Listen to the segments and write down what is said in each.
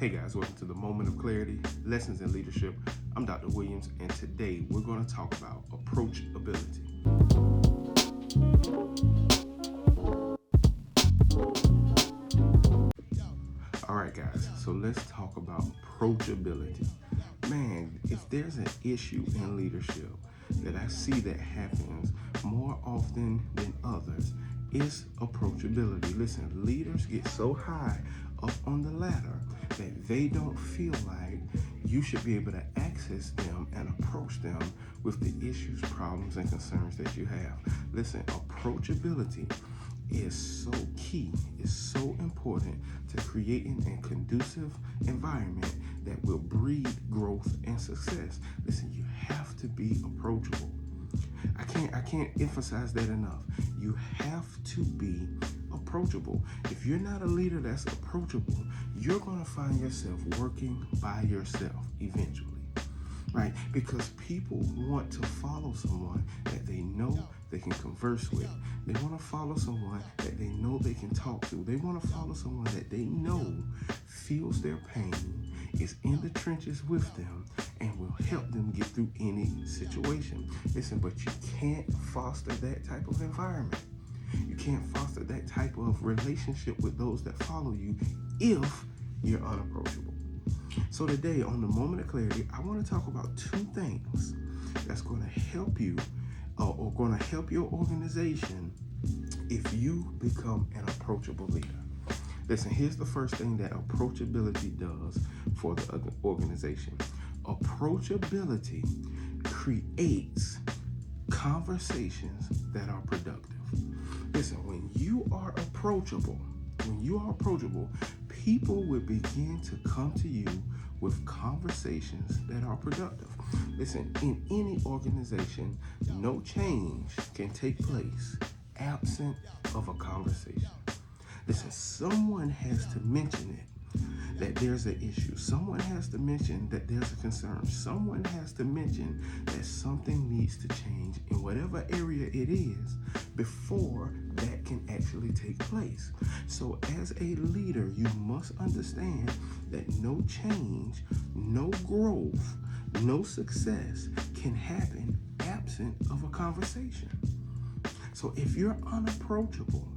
Hey guys, welcome to the Moment of Clarity, Lessons in Leadership. I'm Dr. Williams, and today we're going to talk about approachability. All right, guys, so let's talk about approachability. Man, if there's an issue in leadership that I see that happens more often than others, it's approachability. Listen, leaders get so high up on the ladder that they don't feel like you should be able to access them and approach them with the issues, problems, and concerns that you have. Listen, approachability is so key, is so important to creating a conducive environment that will breed growth and success. Listen, you have to be approachable. I can't emphasize that enough. You have to be approachable. If you're not a leader that's approachable, you're going to find yourself working by yourself eventually. Right? Because people want to follow someone that they know they can converse with. They want to follow someone that they know they can talk to. They want to follow someone that they know feels their pain, is in the trenches with them, and will help them get through any situation. Listen, but you can't foster that type of environment. You can't foster that type of relationship with those that follow you if you're unapproachable. So today on the Moment of Clarity, I want to talk about two things that's going to help you or going to help your organization if you become an approachable leader. Listen, here's the first thing that approachability does for the organization. Approachability creates conversations that are productive. Listen, when you are approachable, people will begin to come to you with conversations that are productive. Listen, in any organization, no change can take place absent of a conversation. Listen, someone has to mention it, that there's an issue. Someone has to mention that there's a concern. Someone has to mention that something needs to change in whatever area it is before that can actually take place. So as a leader, you must understand that no change, no growth, no success can happen absent of a conversation. So if you're unapproachable,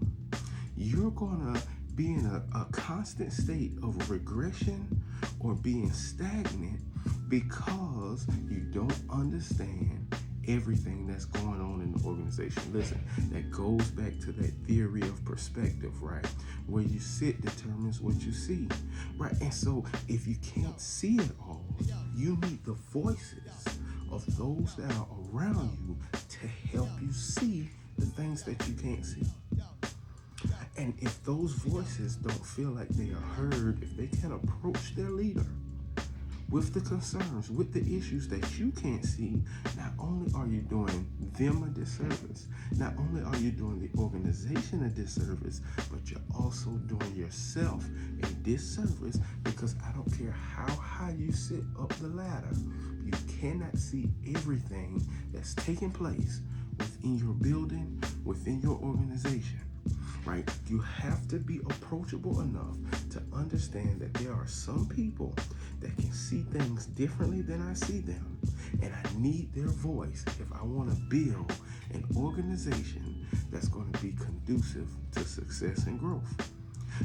you're going to be in a constant state of regression or being stagnant because you don't understand everything that's going on in the organization. Listen, that goes back to that theory of perspective, right? Where you sit determines what you see, right? And so if you can't see it all, you need the voices of those that are around you to help you see the things that you can't see. And if those voices don't feel like they are heard, if they can't approach their leader with the concerns, with the issues that you can't see, not only are you doing them a disservice, not only are you doing the organization a disservice, but you're also doing yourself a disservice, because I don't care how high you sit up the ladder, you cannot see everything that's taking place within your building, within your organization. Right? You have to be approachable enough to understand that there are some people that can see things differently than I see them. And I need their voice if I want to build an organization that's going to be conducive to success and growth.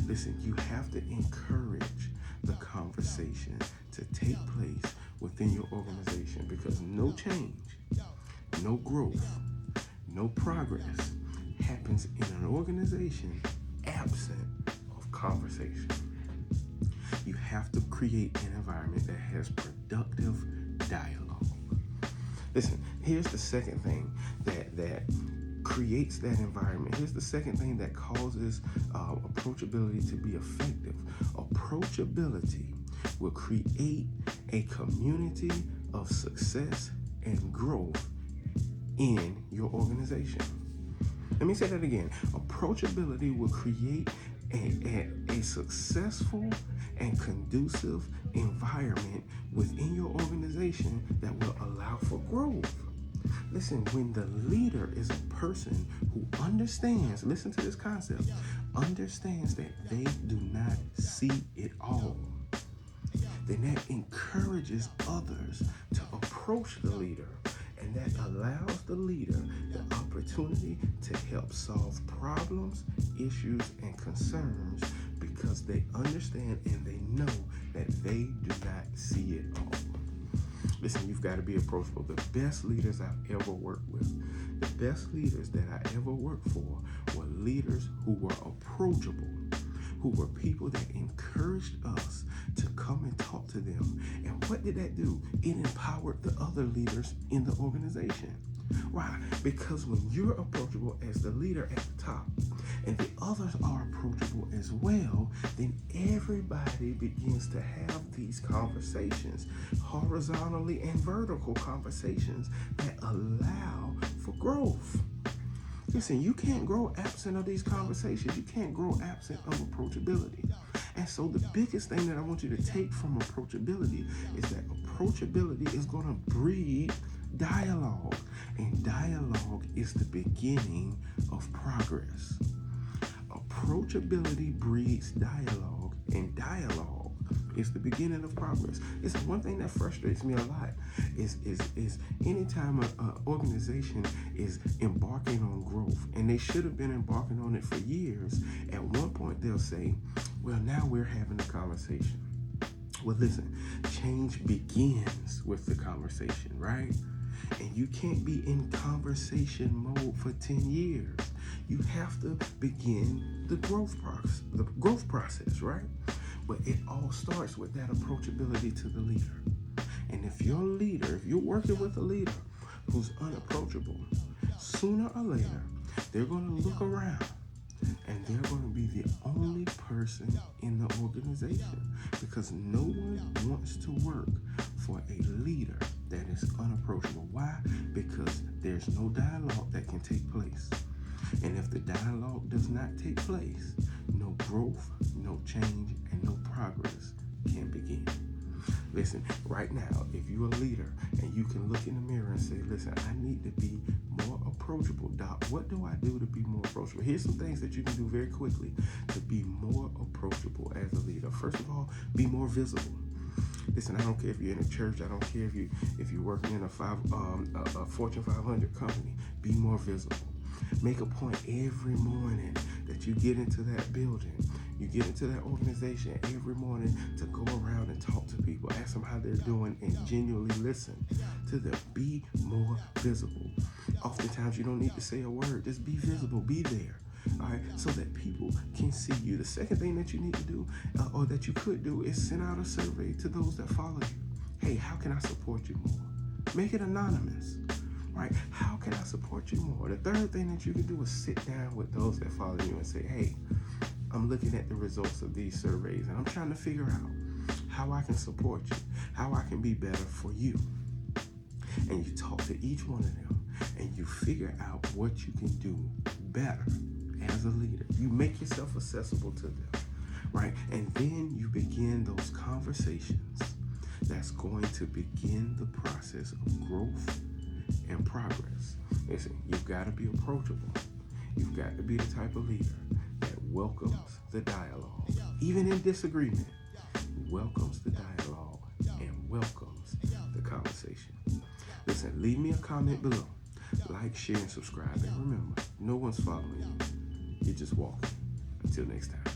Listen, you have to encourage the conversation to take place within your organization, because no change, no growth, no progress happens in an organization absent of conversation. You have to create an environment that has productive dialogue. Listen, here's the second thing that creates that environment. Here's the second thing that causes approachability to be effective. Approachability will create a community of success and growth in your organization. Let me say that again. Approachability will create a successful and conducive environment within your organization that will allow for growth. Listen, when the leader is a person who understands, listen to this concept, understands that they do not see it all. then that encourages others to approach the leader, and that allows the leader the opportunity to help solve problems, issues, and concerns because they understand and they know that they do not see it all. Listen, you've got to be approachable. The best leaders I've ever worked with, the best leaders that I ever worked for were leaders who were approachable, who were people that encouraged us to come and talk to them. And what did that do? It empowered the other leaders in the organization. Why? Because when you're approachable as the leader at the top and the others are approachable as well, then everybody begins to have these conversations, horizontally and vertical conversations that allow for growth. Listen, you can't grow absent of these conversations. You can't grow absent of approachability. And so the biggest thing that I want you to take from approachability is that approachability is going to breed dialogue. And dialogue is the beginning of progress. Approachability breeds dialogue, and dialogue is the beginning of progress. It's one thing that frustrates me a lot is anytime an organization is embarking on growth, and they should have been embarking on it for years, at one point they'll say, well, now we're having a conversation. Well, listen, change begins with the conversation, right? And you can't be in conversation mode for 10 years. You have to begin the growth process, right? But it all starts with that approachability to the leader. And if you're working with a leader who's unapproachable, sooner or later, they're going to look around and they're going to be the only person in the organization, because no one wants to work for a leader that is unapproachable. Why? Because there's no dialogue that can take place. And if the dialogue does not take place, no growth, no change, and no progress can begin. Listen, right now, if you're a leader and you can look in the mirror and say, listen, I need to be more approachable. Doc, what do I do to be more approachable? Here's some things that you can do very quickly to be more approachable as a leader. First of all, be more visible. Listen, I don't care if you're in a church. I don't care if you're working in a Fortune 500 company. Be more visible. Make a point every morning that you get into that building, you get into that organization every morning to go around and talk to people, ask them how they're doing, and genuinely listen to them. Be more visible. Oftentimes you don't need to say a word, just be visible, be there. All right, so that people can see you. The second thing that you need to do, or that you could do, is send out a survey to those that follow you. Hey, how can I support you more? Make it anonymous. Right? How can I support you more? The third thing that you can do is sit down with those that follow you and say, hey, I'm looking at the results of these surveys and I'm trying to figure out how I can support you, how I can be better for you. And you talk to each one of them and you figure out what you can do better as a leader. You make yourself accessible to them, right? And then you begin those conversations that's going to begin the process of growth and progress. Listen, you've got to be approachable. You've got to be the type of leader that welcomes the dialogue, even in disagreement, welcomes the dialogue and welcomes the conversation. Listen, leave me a comment below. Like, share, and subscribe. And remember, no one's following you. You're just walking. Until next time.